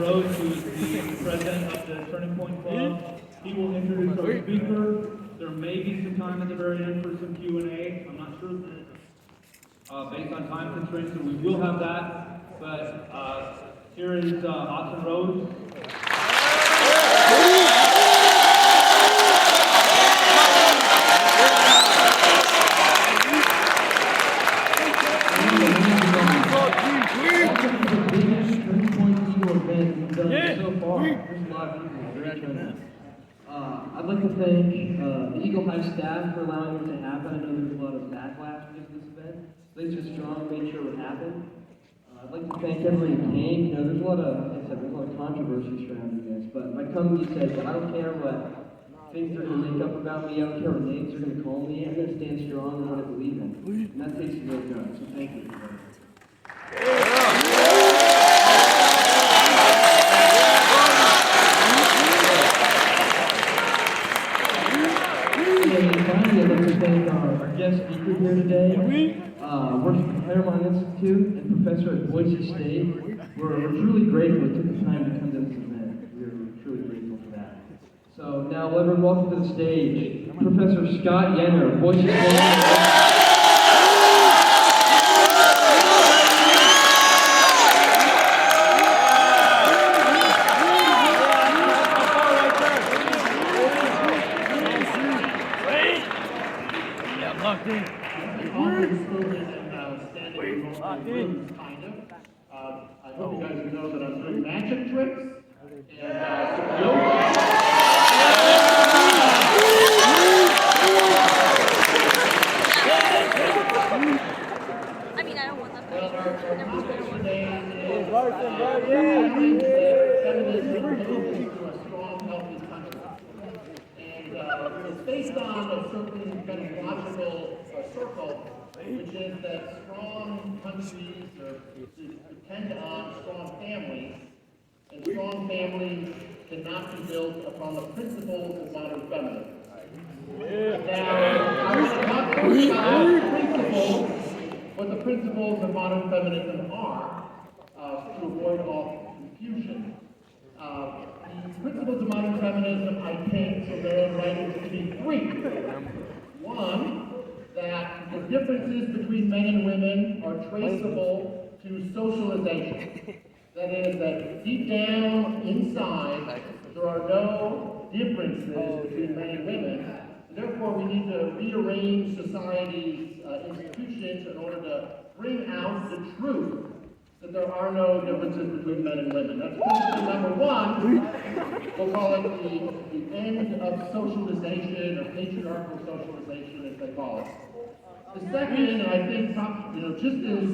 Rose, who is the president of the Turning Point Club. He will introduce our speaker. There may be some time at the very end for some Q&A. I'm not sure based on time constraints, so we will have that. But here is Austin Rose. I'd like to thank the Eagle High staff for allowing it to happen. I know there's a lot of backlash because of this event. They just strong made sure it would happen. I'd like to thank everybody who came. You know, there's a lot of, like I said, there's a lot of controvery surrounding this. But my company said, I don't care what things they're going to make up about me. I don't care what names they're going to call me. I'm going to stand strong in what I believe in. And that takes some real guts. So thank you. Finally, I'd like to thank our guest speaker here today, works at the Claremont Institute and professor at Boise State. We're truly grateful it took the time to come to this event. We're truly grateful for that. So now, everyone, welcome to the stage, Professor Scott Yenor, Boise State. I hope you guys know that I'm doing magic tricks and some yoga. I mean, I don't want that. Well, our topic today is feminism to a strong, healthy country. And it's based on a certain kind of logical circle, which is that strong countries depend on strong families, and strong families cannot be built upon the principles of modern feminism. Now, I want to talk about principles, what the principles of modern feminism are, to avoid all confusion. The principles of modern feminism, I take from their own writings to be three. One, that the differences between men and women are traceable to socialization. That is, that deep down inside, there are no differences between men and women. Therefore, we need to rearrange society's institutions in order to bring out the truth that there are no differences between men and women. That's principle number one. We'll call it the end of socialization, or patriarchal socialization, as they call it. The second, and I think just as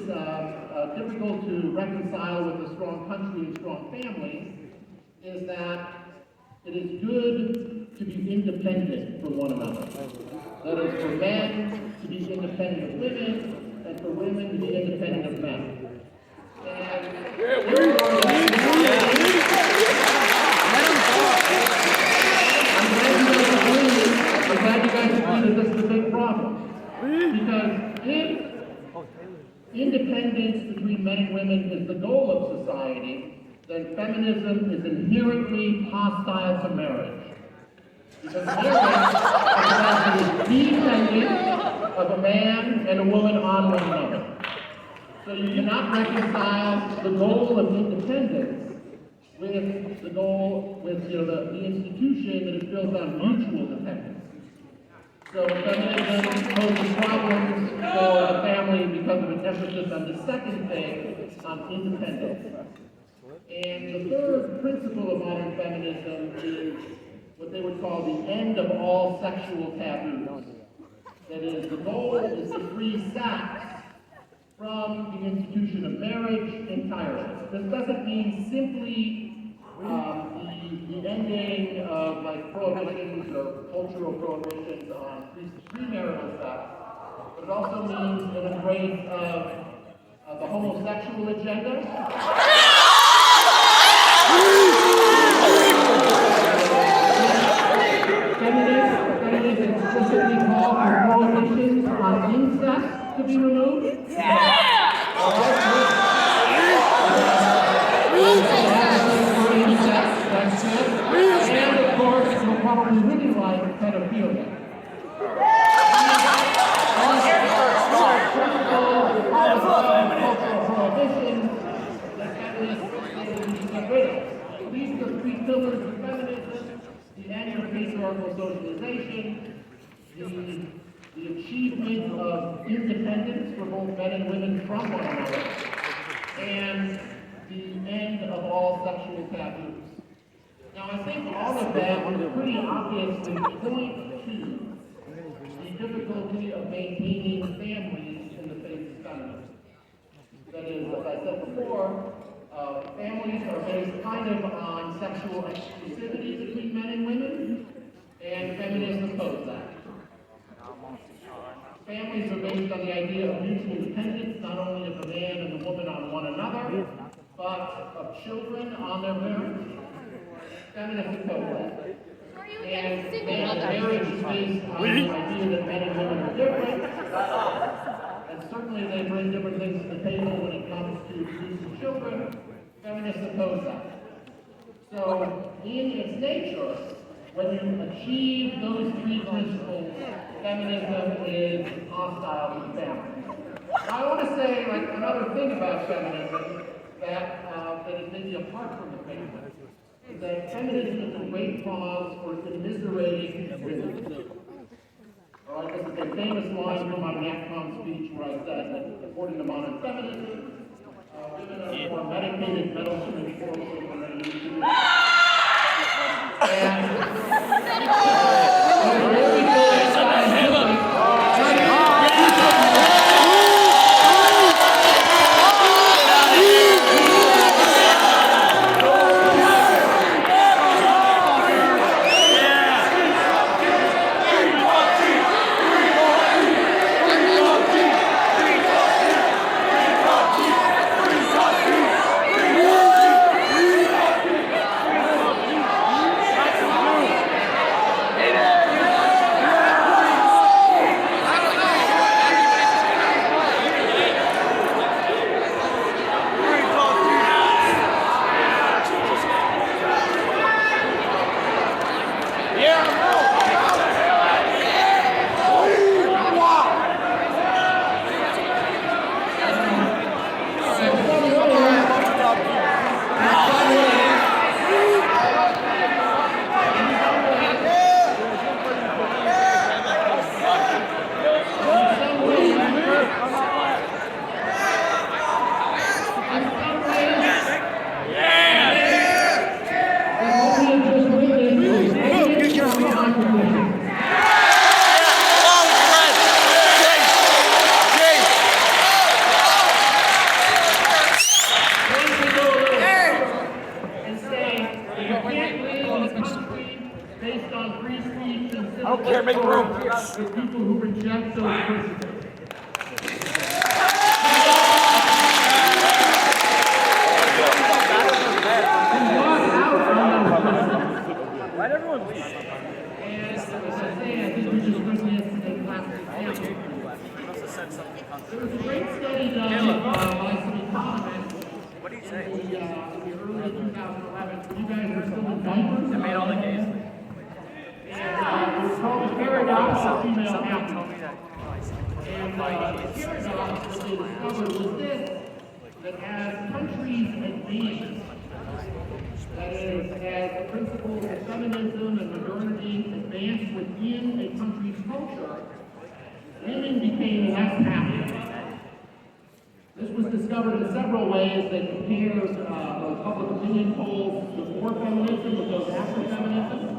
difficult to reconcile with a strong country and strong families, is that it is good to be independent from one another. That is, for men to be independent of women, and for women to be independent of men. And I'm glad you guys agree that this is a big problem. Because if independence between men and women is the goal of society, then feminism is inherently hostile to marriage. Because marriage is dependent of a man and a woman on one another. So you cannot reconcile the goal of independence with the goal, with the institution that is built on mutual dependence. So feminism poses problems for a family because of an emphasis on the second thing, on independence. And the third principle of modern feminism is what they would call the end of all sexual taboos. That is, the goal is to free sex from the institution of marriage entirely. This doesn't mean simply the ending of prohibitions or cultural prohibitions on premarital sex, but it also means an embrace of the homosexual agenda. Feminists explicitly call for prohibitions on incest to be removed. probably really like pedophilia. Cultural prohibitions that feminists say we should get rid of. These are the three pillars of feminism: the end of patriarchal socialization, the achievement of independence for both men and women from one another, and the end of all sexual taboos. Now, I think all of that would pretty obviously point to the difficulty of maintaining families in the face of feminism. That is, as I said before, families are based kind of on sexual exclusivity between men and women, and feminists oppose that. Families are based on the idea of mutual dependence, not only of the man and the woman on one another, but of children on their parents. Feminists oppose that. And marriage is based on the idea that men and women are different. And certainly they bring different things to the table when it comes to producing children. Feminists oppose that. So, in its nature, when you achieve those three principles, feminism is hostile to the family. Now, I want to say another thing about feminism that is maybe apart from the family. That feminism is a great cause for commiserating women. All right, this is a famous line from my NACCOM speech where I said that according to modern feminism, women are more medicated, meddlesome, and quarrelsome than they used to be. And there we go. I don't care, make room. With people who reject those principles. Let everyone leave. And as I say, I think we just bring this classic example. There was a great study done by some economists What do you say? in the early 2011. You guys are still in diapers. I made all the gays. And it was called the paradox of female happiness. Told me that. And the paradox that they discovered was this, that as countries advance, that is, as the principles of feminism and modernity advanced within a country's culture, women became less happy. This was discovered in several ways. They compared public opinion polls before feminism with those after feminism.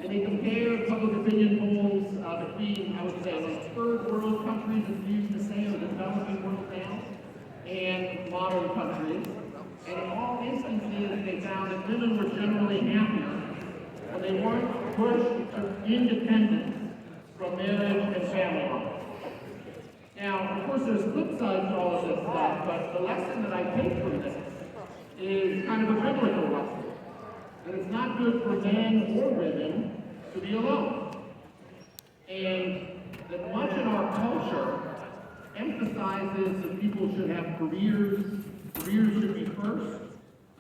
And they compared public opinion polls between, I would say, like third world countries, as we used to say, or the developing world now, and modern countries. And in all instances, they found that women were generally happier when they weren't pushed to independence from marriage and family life. Now, of course, there's flip sides to all of this stuff, but the lesson that I take from this is kind of a biblical lesson. That it's not good for men or women to be alone. And that much in our culture emphasizes that people should have careers should be first,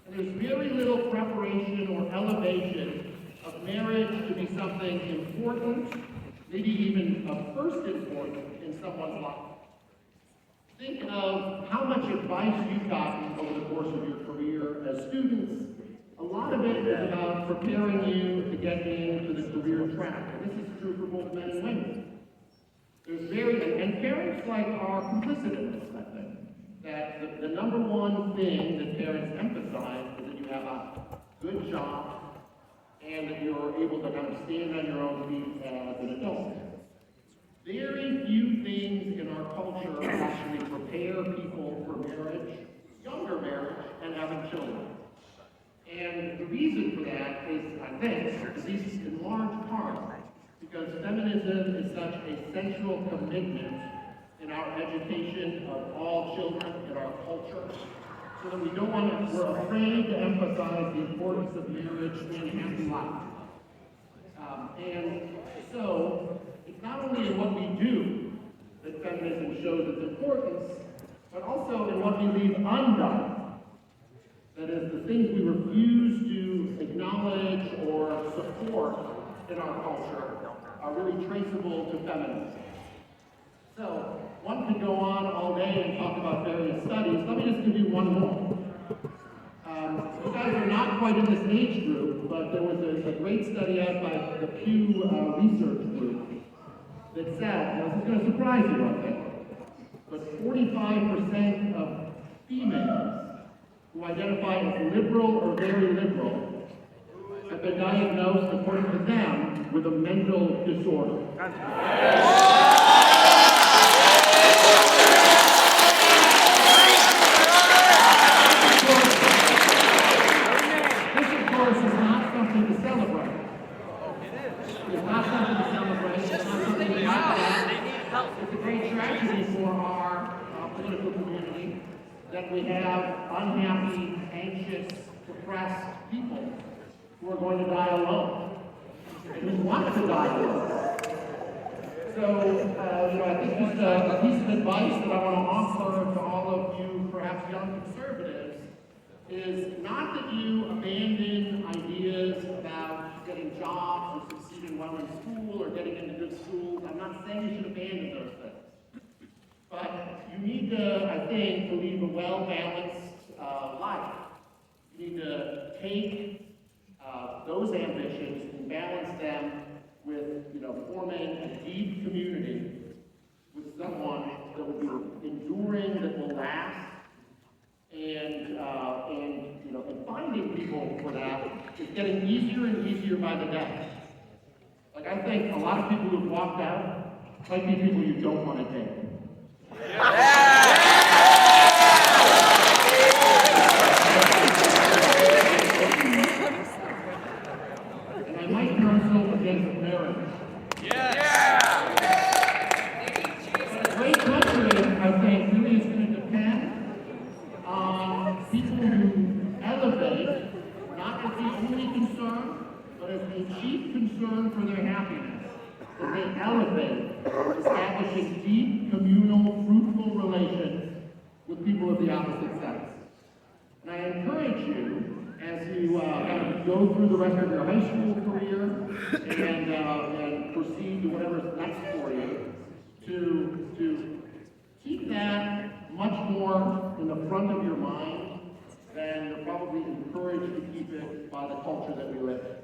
and there's very little preparation or elevation of marriage to be something important, maybe even of first importance in someone's life. Think of how much advice you've gotten over the course of your career as students. A lot of it is about preparing you to get into the career track. And this is true for both men and women. And parents are complicit in this, I think. That the number one thing that parents emphasize is that you have a good job and that you're able to kind of stand on your own feet as an adult. Very few things in our culture actually prepare people for marriage, younger marriage, and having children. And the reason for that is, I think, at least in large part, because feminism is such a central commitment in our education of all children in our culture, so that we're afraid to emphasize the importance of marriage and a happy life. And so, it's not only in what we do that feminism shows its importance, but also in what we leave undone. That is, the things we refuse to acknowledge or support in our culture are really traceable to feminism. So, one could go on all day and talk about various studies. Let me just give you one more. You guys are not quite in this age group, but there was a great study out by the Pew Research Group that said, now this is going to surprise you, I think, but 45% of females who identify as liberal or very liberal have been diagnosed, according to them, with a mental disorder. This, of course, is not something to celebrate. It's not something to celebrate. It's not something to laugh at. It's a great tragedy for our political community that we have unhappy, anxious, depressed people who are going to die alone and who want to die alone. So, I think just a piece of advice that I want to offer to all of you, perhaps young conservatives, is not that you abandon ideas about getting jobs or succeeding well in school or getting into good schools. I'm not saying you should abandon those things. But you need to, I think, to lead a well-balanced life. You need to take those ambitions and balance them with, forming a deep community with someone that will be enduring, that will last, and finding people for that is getting easier and easier by the day. Like, I think a lot of people who've walked out might be people you don't want to date. And I might counsel against marriage. But a great country, I think, really is going to depend on people who elevate, not as the only concern, but as the chief concern for their happiness. That they elevate, establishing deep, communal, fruitful relations with people of the opposite sex. And I encourage you, as you kind of go through the rest of your high school career and proceed to whatever's next for you, to keep that much more in the front of your mind than you're probably encouraged to keep it by the culture that we live in.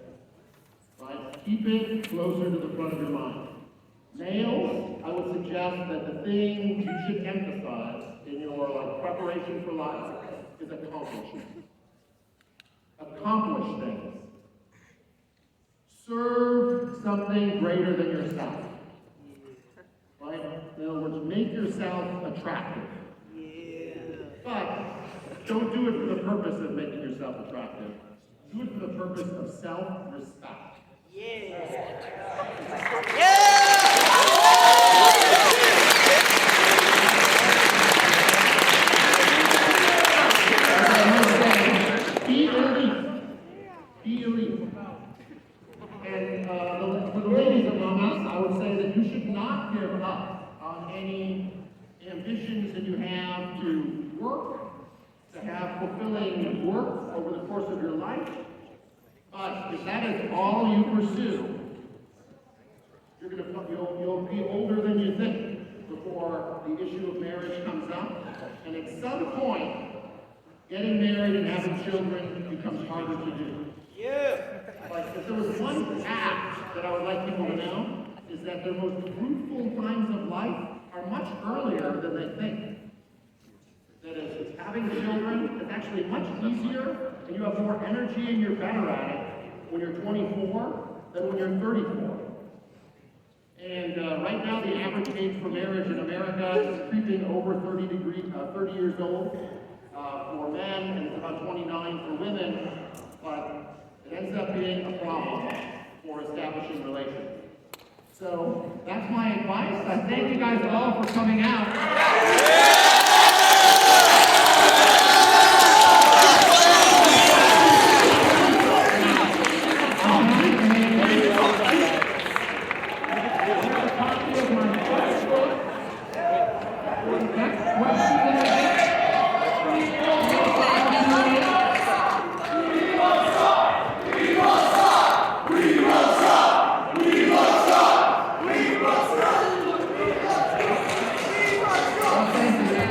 Right? Keep it closer to the front of your mind. Males, I would suggest that the thing you should emphasize in your preparation for life is accomplishment. Accomplish things. Serve something greater than yourself. Right? In other words, make yourself attractive. But don't do it for the purpose of making yourself attractive. Do it for the purpose of self-respect. Be elite. And for the ladies among us, I would say that you should not give up on any ambitions that you have to work, to have fulfilling work over the course of your life. But if that is if all you pursue, you'll be older than you think before the issue of marriage comes up. And at some point, getting married and having children becomes harder to do. But if there was one fact that I would like people to know, is that their most fruitful times of life are much earlier than they think. That is, having children is actually much easier, and you have more energy and you're better at it when you're 24 than when you're 34. And right now, the average age for marriage in America is creeping over 30 years old for men, and it's about 29 for women, but it ends up being a problem for establishing relations. So that's my advice. I thank you guys all for coming out. Thank you.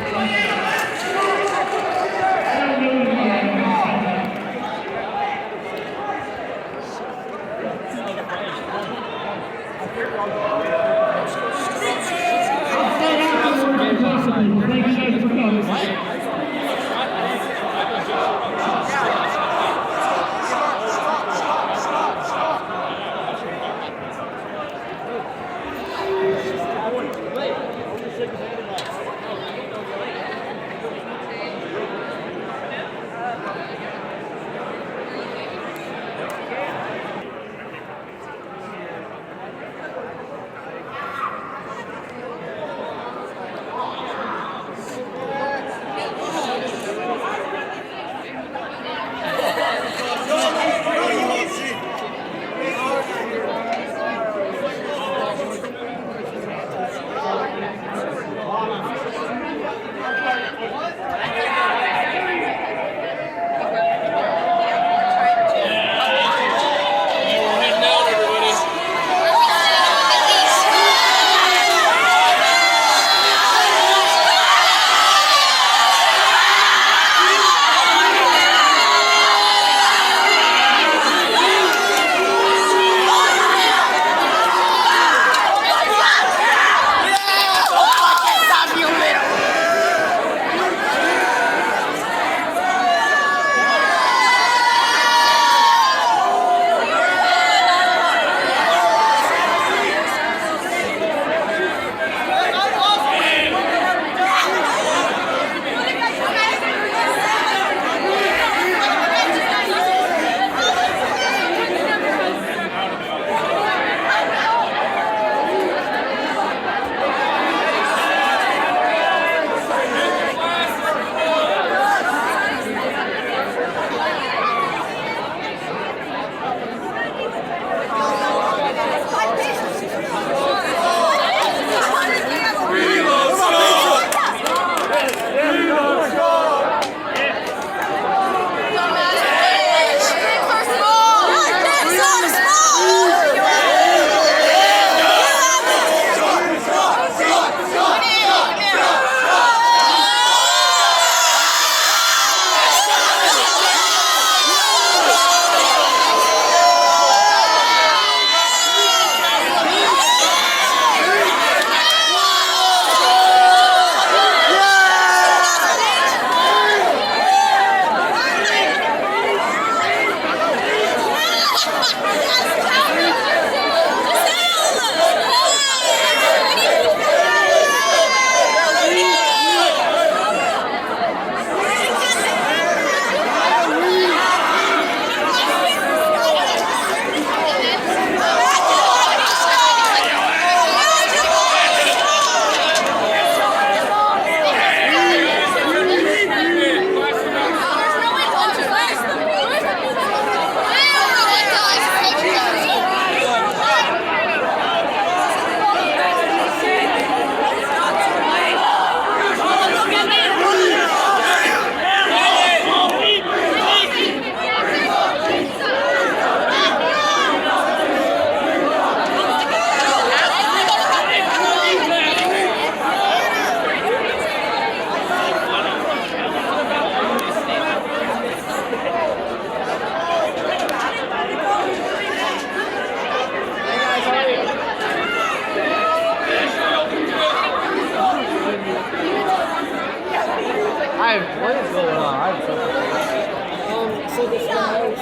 Like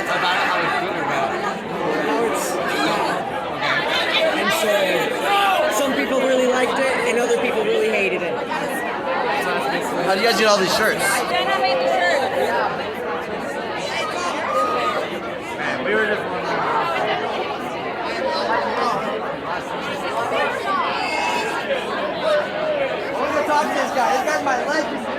about how it's being about. How it's and so some people really liked it and other people really hated it. How do you guys get all these shirts? Jenna made the shirt. Man, we were just wondering. I want to talk to this guy. This guy's my legend.